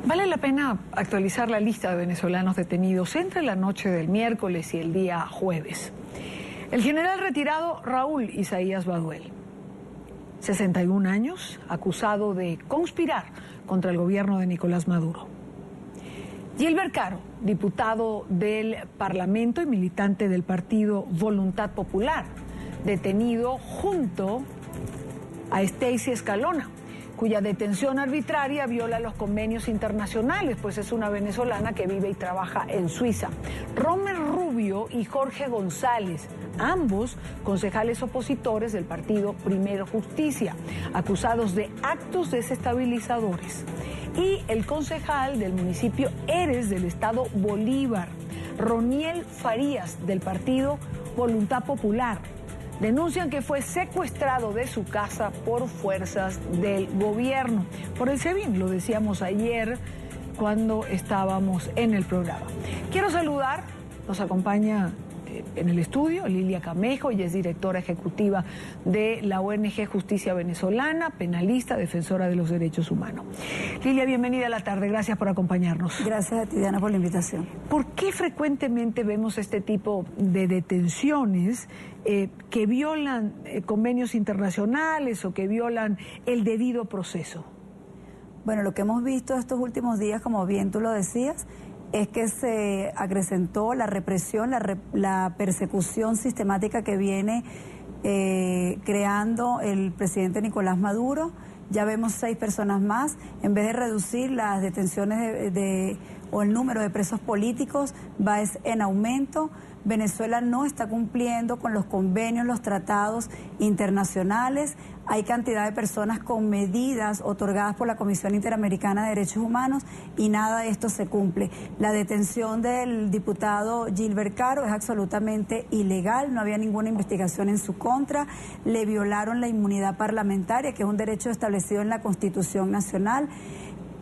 Vale la pena actualizar la lista de venezolanos detenidos entre la noche del miércoles y el día jueves. El general retirado Raúl Isaías Baduel, 61 años, acusado de conspirar contra el gobierno de Nicolás Maduro. Gilbert Caro, diputado del Parlamento y militante del partido Voluntad Popular, detenido junto a Stacy Escalona, cuya detención arbitraria viola los convenios internacionales, pues es una venezolana que vive y trabaja en Suiza. Romer Rubio y Jorge González, ambos concejales opositores del partido Primero Justicia, acusados de actos desestabilizadores. Y el concejal del municipio Eres del estado Bolívar, Roniel Farías, del partido Voluntad Popular, denuncian que fue secuestrado de su casa por fuerzas del gobierno, por el SEBIN, lo decíamos ayer cuando estábamos en el programa. Quiero saludar, nos acompaña en el estudio Lilia Camejo, ella es directora ejecutiva de la ONG Justicia Venezolana, penalista, defensora de los derechos humanos. Lilia, bienvenida a la tarde, gracias por acompañarnos. Gracias a ti, Diana, por la invitación. ¿Por qué frecuentemente vemos este tipo de detenciones que violan convenios internacionales o que violan el debido proceso? Bueno, lo que hemos visto estos últimos días, como bien tú lo decías, es que se acrecentó la represión, la persecución sistemática que viene creando el presidente Nicolás Maduro. Ya vemos 6 personas más. En vez de reducir las detenciones o el número de presos políticos, va en aumento. Venezuela no está cumpliendo con los convenios, los tratados internacionales. Hay cantidad de personas con medidas otorgadas por la Comisión Interamericana de Derechos Humanos y nada de esto se cumple. La detención del diputado Gilbert Caro es absolutamente ilegal, no había ninguna investigación en su contra. Le violaron la inmunidad parlamentaria, que es un derecho establecido en la Constitución Nacional.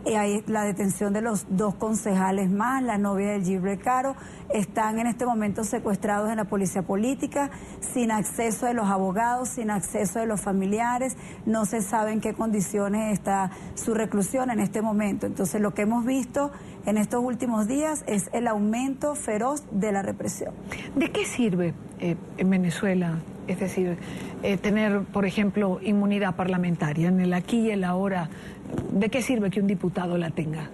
Hay la detención de los 2 concejales más, la novia de Gilbert Caro, están en este momento secuestrados en la policía política, sin acceso de los abogados, sin acceso de los familiares, no se sabe en qué condiciones está su reclusión en este momento. Entonces, lo que hemos visto en estos últimos días es el aumento feroz de la represión. ¿De qué sirve en Venezuela, es decir, tener, por ejemplo, inmunidad parlamentaria en el aquí y el ahora? ¿De qué sirve que un diputado la tenga?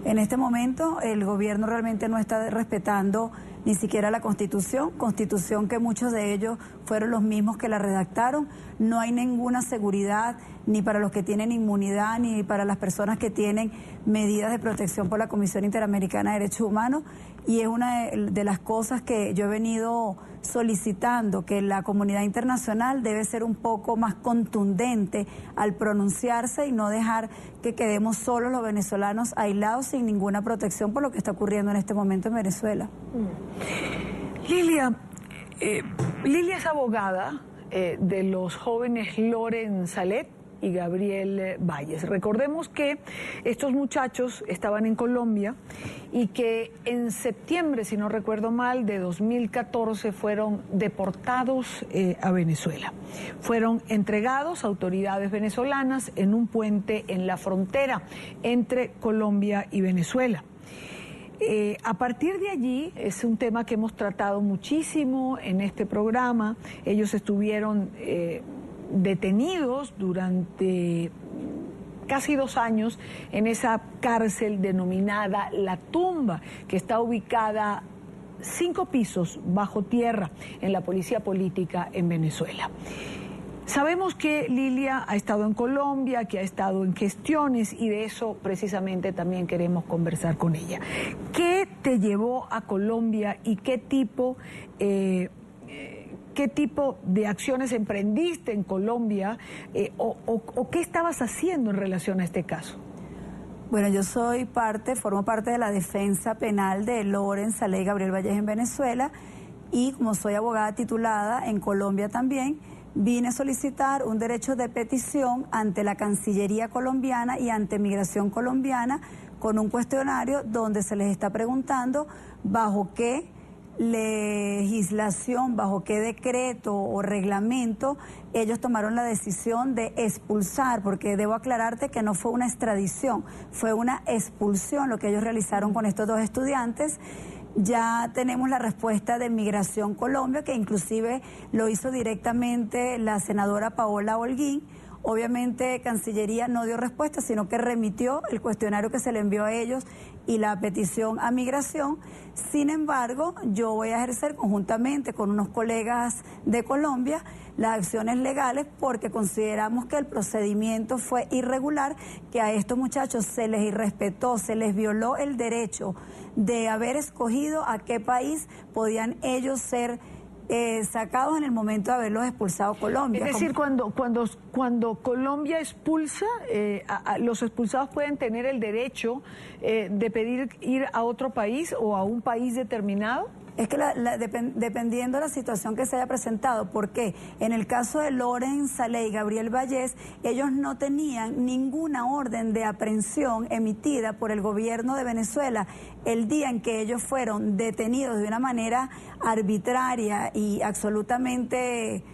En este momento el gobierno realmente no está respetando ni siquiera la Constitución que muchos de ellos fueron los mismos que la redactaron. No hay ninguna seguridad ni para los que tienen inmunidad ni para las personas que tienen medidas de protección por la Comisión Interamericana de Derechos Humanos, y es una de las cosas que yo he venido solicitando, que la comunidad internacional debe ser un poco más contundente al pronunciarse y no dejar que quedemos solos los venezolanos aislados sin ninguna protección por lo que está ocurriendo en este momento en Venezuela. Lilia, Lilia es abogada de los jóvenes Loren Salet y Gabriel Valles. Recordemos que estos muchachos estaban en Colombia y que en septiembre, si no recuerdo mal, de 2014 fueron deportados a Venezuela. Fueron entregados a autoridades venezolanas en un puente en la frontera entre Colombia y Venezuela. A partir de allí, es un tema que hemos tratado muchísimo en este programa. Ellos estuvieron detenidos durante casi 2 años en esa cárcel denominada La Tumba, que está ubicada 5 pisos bajo tierra en la policía política en Venezuela. Sabemos que Lilia ha estado en Colombia, que ha estado en gestiones, y de eso precisamente también queremos conversar con ella. ¿Qué te llevó a Colombia y qué tipo de acciones emprendiste en Colombia o qué estabas haciendo en relación a este caso? Bueno, yo formo parte de la defensa penal de Loren Salet y Gabriel Valles en Venezuela, y como soy abogada titulada en Colombia también, vine a solicitar un derecho de petición ante la Cancillería colombiana y ante Migración colombiana con un cuestionario donde se les está preguntando bajo qué legislación, bajo qué decreto o reglamento ellos tomaron la decisión de expulsar, porque debo aclararte que no fue una extradición, fue una expulsión lo que ellos realizaron con estos dos estudiantes. Ya tenemos la respuesta de Migración Colombia, que inclusive lo hizo directamente la senadora Paola Holguín. Obviamente Cancillería no dio respuesta, sino que remitió el cuestionario que se le envió a ellos y la petición a Migración. Sin embargo, yo voy a ejercer conjuntamente con unos colegas de Colombia las acciones legales, porque consideramos que el procedimiento fue irregular, que a estos muchachos se les irrespetó, se les violó el derecho de haber escogido a qué país podían ellos ser sacados en el momento de haberlos expulsado Colombia. Es decir, cuando Colombia expulsa, los expulsados pueden tener el derecho de pedir ir a otro país o a un país determinado. Es que dependiendo de la situación que se haya presentado, porque en el caso de Loren Saleh y Gabriel Vallés, ellos no tenían ninguna orden de aprehensión emitida por el gobierno de Venezuela el día en que ellos fueron detenidos de una manera arbitraria y absolutamente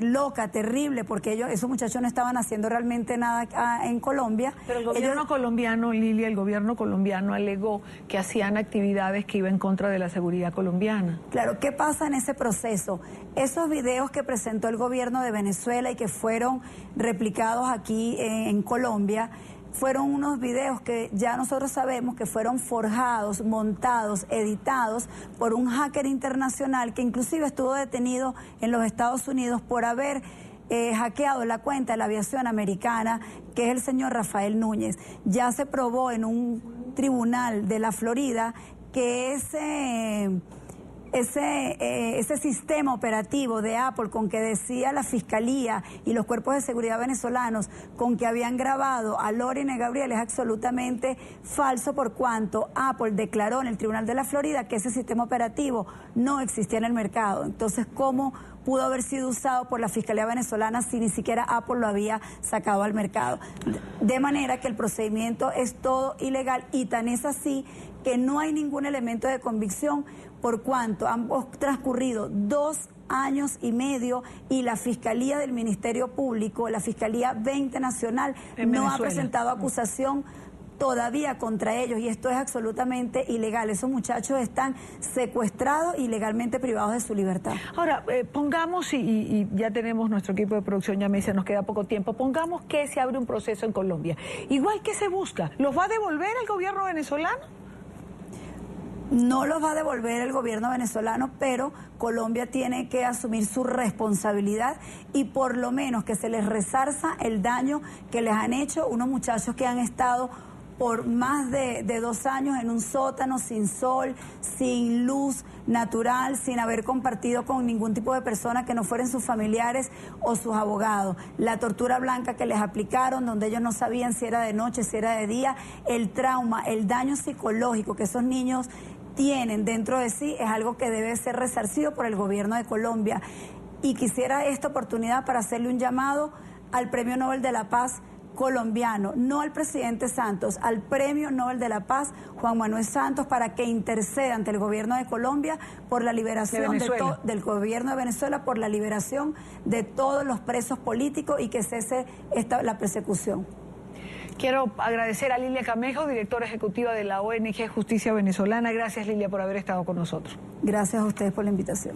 loca, terrible, porque esos muchachos no estaban haciendo realmente nada en Colombia. Pero el gobierno colombiano, Lilia, el gobierno colombiano alegó que hacían actividades que iban en contra de la seguridad colombiana. Claro, ¿qué pasa en ese proceso? Esos videos que presentó el gobierno de Venezuela y que fueron replicados aquí en Colombia, fueron unos videos que ya nosotros sabemos que fueron forjados, montados, editados por un hacker internacional que inclusive estuvo detenido en los Estados Unidos por haber hackeado la cuenta de la aviación americana, que es el señor Rafael Núñez. Ya se probó en un tribunal de la Florida que ese sistema operativo de Apple con que decía la Fiscalía y los cuerpos de seguridad venezolanos con que habían grabado a Loren y Gabriel es absolutamente falso, por cuanto Apple declaró en el Tribunal de la Florida que ese sistema operativo no existía en el mercado. Entonces, ¿cómo pudo haber sido usado por la Fiscalía venezolana si ni siquiera Apple lo había sacado al mercado? De manera que el procedimiento es todo ilegal, y tan es así que no hay ningún elemento de convicción, por cuanto han transcurrido 2 años y medio y la Fiscalía del Ministerio Público, la Fiscalía 20 Nacional, no ha presentado acusación todavía contra ellos, y esto es absolutamente ilegal. Esos muchachos están secuestrados y legalmente privados de su libertad. Ahora, pongamos, y ya tenemos nuestro equipo de producción, ya me dice, nos queda poco tiempo, pongamos que se abre un proceso en Colombia. Igual, ¿qué se busca? ¿Los va a devolver el gobierno venezolano? No los va a devolver el gobierno venezolano, pero Colombia tiene que asumir su responsabilidad y por lo menos que se les resarza el daño que les han hecho unos muchachos que han estado por más de 2 años en un sótano, sin sol, sin luz natural, sin haber compartido con ningún tipo de persona que no fueran sus familiares o sus abogados. La tortura blanca que les aplicaron, donde ellos no sabían si era de noche, si era de día, el trauma, el daño psicológico que esos niños tienen dentro de sí es algo que debe ser resarcido por el gobierno de Colombia. Y quisiera esta oportunidad para hacerle un llamado al Premio Nobel de la Paz colombiano, no al presidente Santos, al Premio Nobel de la Paz, Juan Manuel Santos, para que interceda ante el gobierno de Colombia por la liberación del gobierno de Venezuela, por la liberación de todos los presos políticos y que cese la persecución. Quiero agradecer a Lilia Camejo, directora ejecutiva de la ONG Justicia Venezolana. Gracias, Lilia, por haber estado con nosotros. Gracias a ustedes por la invitación.